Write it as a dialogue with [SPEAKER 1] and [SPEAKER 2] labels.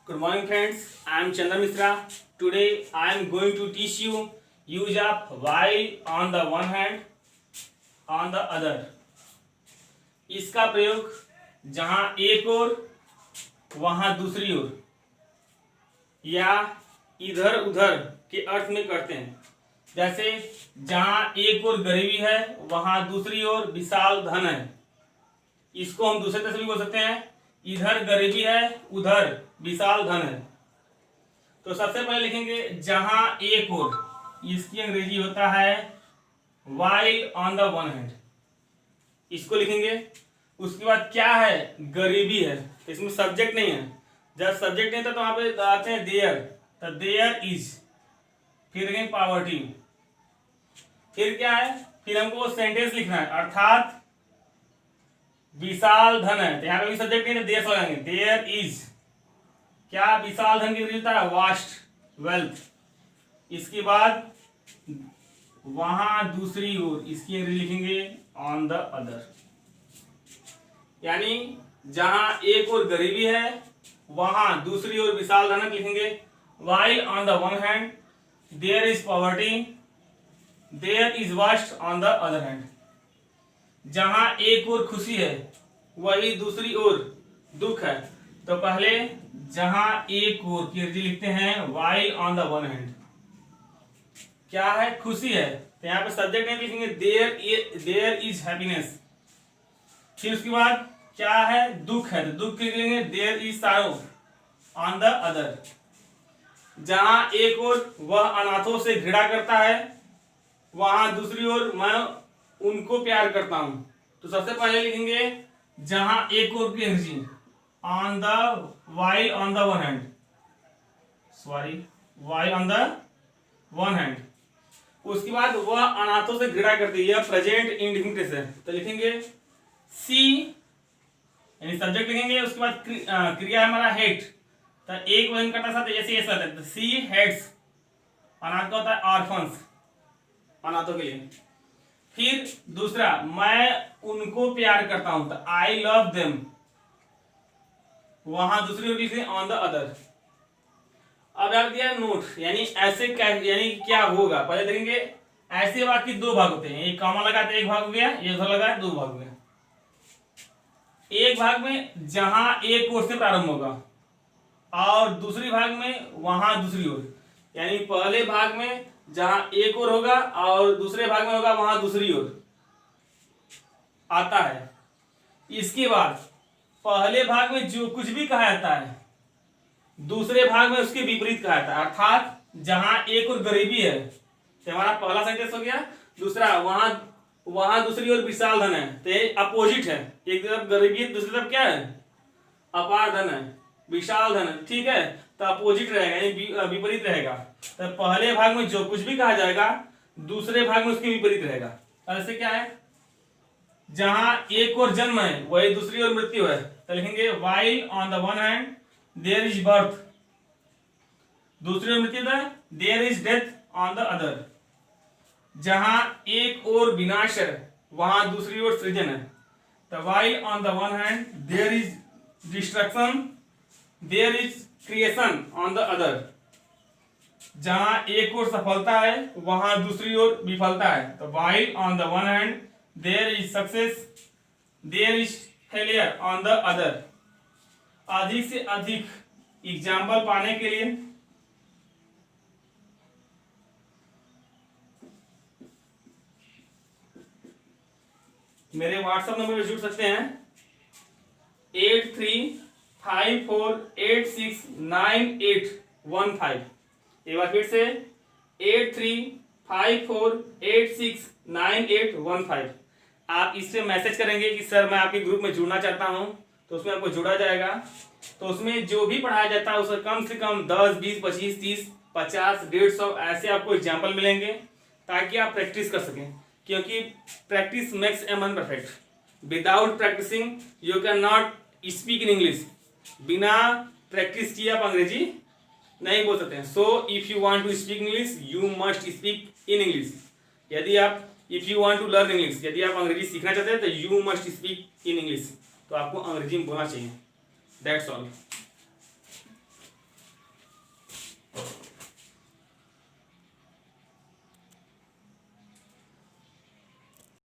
[SPEAKER 1] Good morning friends, I am Chandra Mishra. Today I am going to teach you use of while on the one hand, on the other. इसका प्रयोग जहाँ एक ओर वहाँ दूसरी ओर या इधर उधर के अर्थ में करते हैं। जैसे जहाँ एक ओर गरीबी है वहाँ दूसरी ओर विशाल धन है। इसको हम दूसरे तरह से भी बोल सकते हैं, इधर गरीबी है उधर विशाल धन है। तो सबसे पहले लिखेंगे जहां एक ओर, इसकी अंग्रेजी होता है while on the one hand, इसको लिखेंगे। उसके बाद क्या है, गरीबी है, तो इसमें सब्जेक्ट नहीं है। जब सब्जेक्ट नहीं था तो वहां पे आते हैं देयर, तो देयर इज, फिर लिखेंगे पॉवर्टी, फिर क्या है, फिर हमको वो सेंटेंस लिखना है, अर्थात विशाल धन है। तो यहाँ पे भी सब्जेक्ट नहीं है, देयर लगाएंगे, देयर इज क्या, विशाल धन की होता है वास्ट वेल्थ। इसके बाद वहां दूसरी ओर, इसकी अंग्रेजी लिखेंगे ऑन द अदर, यानी जहां एक ओर गरीबी है वहां दूसरी ओर विशाल धन लिखेंगे। While on the one hand there is poverty, there is vast on the other hand. जहां एक ओर खुशी है वही दूसरी ओर दुख है। तो पहले जहां एक ओर की अंग्रेजी लिखते हैं while on the one hand, क्या है, खुशी है, तो यहाँ पे सब्जेक्ट नहीं लिखेंगे, देयर इज हैप्पीनेस। फिर उसके बाद क्या है, दुख है, तो दुख के लिखेंगे देयर इज सारो ऑन द अदर। जहां एक ओर वह अनाथों से घृणा करता है वहां दूसरी ओर मैं उनको प्यार करता हूं। तो सबसे पहले लिखेंगे जहां एक ओर की अंग्रेजी on the while on the one hand, sorry while on the one hand. उसके बाद वह अनाथों से घृणा करती है, प्रेजेंट इंडिफिनिट है, तो लिखेंगे सी, यानी सब्जेक्ट लिखेंगे। उसके बाद क्रिया है हमारा हेट, तो एक वजन करता साथ ऐसे ऐसा है, तो सी हेट्स, अनाथ का होता है ऑर्फन्स, अनाथों के लिए। फिर दूसरा मैं उनको प्यार करता हूं, तो आई लव देम, वहां दूसरी ओर लिखे ऑन द अदर। अब आप दिया नोट, यानी ऐसे यानी क्या होगा, पहले देखेंगे ऐसे वाक्य दो भाग होते हैं, एक कॉमा लगा तो एक भाग हो गया, ये उधर लगा दो भाग हो गया। एक भाग में जहां एक ओर से प्रारंभ होगा और दूसरी भाग में वहां दूसरी ओर, यानी पहले भाग में जहां एक ओर होगा और दूसरे भाग में होगा वहां दूसरी ओर आता है। इसके बाद पहले भाग में जो कुछ भी कहा जाता है दूसरे भाग में उसके विपरीत कहा जाता है, अर्थात जहां एक और गरीबी है तो हमारा पहला सेंटेंस हो गया। दूसरा वहां दूसरी ओर विशाल धन है, तो ये अपोजिट है, एक तरफ गरीबी है दूसरी तरफ क्या है, अपार धन है, विशाल धन है, ठीक है, तो अपोजिट रहेगा, यानी विपरीत रहेगा। तो पहले भाग में जो कुछ भी कहा जाएगा दूसरे भाग में उसके विपरीत रहेगा। ऐसे क्या है, जहां एक और जन्म है वही दूसरी ओर मृत्यु है, तो लिखेंगे while on the one hand there is birth, दूसरी ओर मृत्यु है, there is death on the other. जहां एक ओर विनाश है वहां दूसरी ओर सृजन है, तो while on the one hand there is destruction, there is creation on the other. जहां एक ओर सफलता है वहां दूसरी ओर विफलता है, तो while on the one hand there is success, there is failure on the other. अधिक से अधिक एग्जाम्पल पाने के लिए मेरे व्हाट्सएप नंबर पर जुड़ सकते हैं 8354869815। एक बार फिर से 8354869815। आप इससे मैसेज करेंगे कि सर मैं आपके ग्रुप में जुड़ना चाहता हूं, तो उसमें आपको जुड़ा जाएगा। तो उसमें जो भी पढ़ाया जाता है उसमें कम से कम 10, 20, 25, 30, 50, 150 ऐसे आपको एग्जाम्पल मिलेंगे, ताकि आप प्रैक्टिस कर सकें, क्योंकि practice makes a man perfect. Without practicing you can not speak in English. बिना प्रैक्टिस किए आप अंग्रेजी नहीं बोल सकते हैं। So if you want to speak English you must speak in English. यदि आप if you want to learn English, यदि आप अंग्रेजी सीखना चाहते हैं तो you must speak in English, तो आपको अंग्रेजी में बोलना चाहिए। That's all.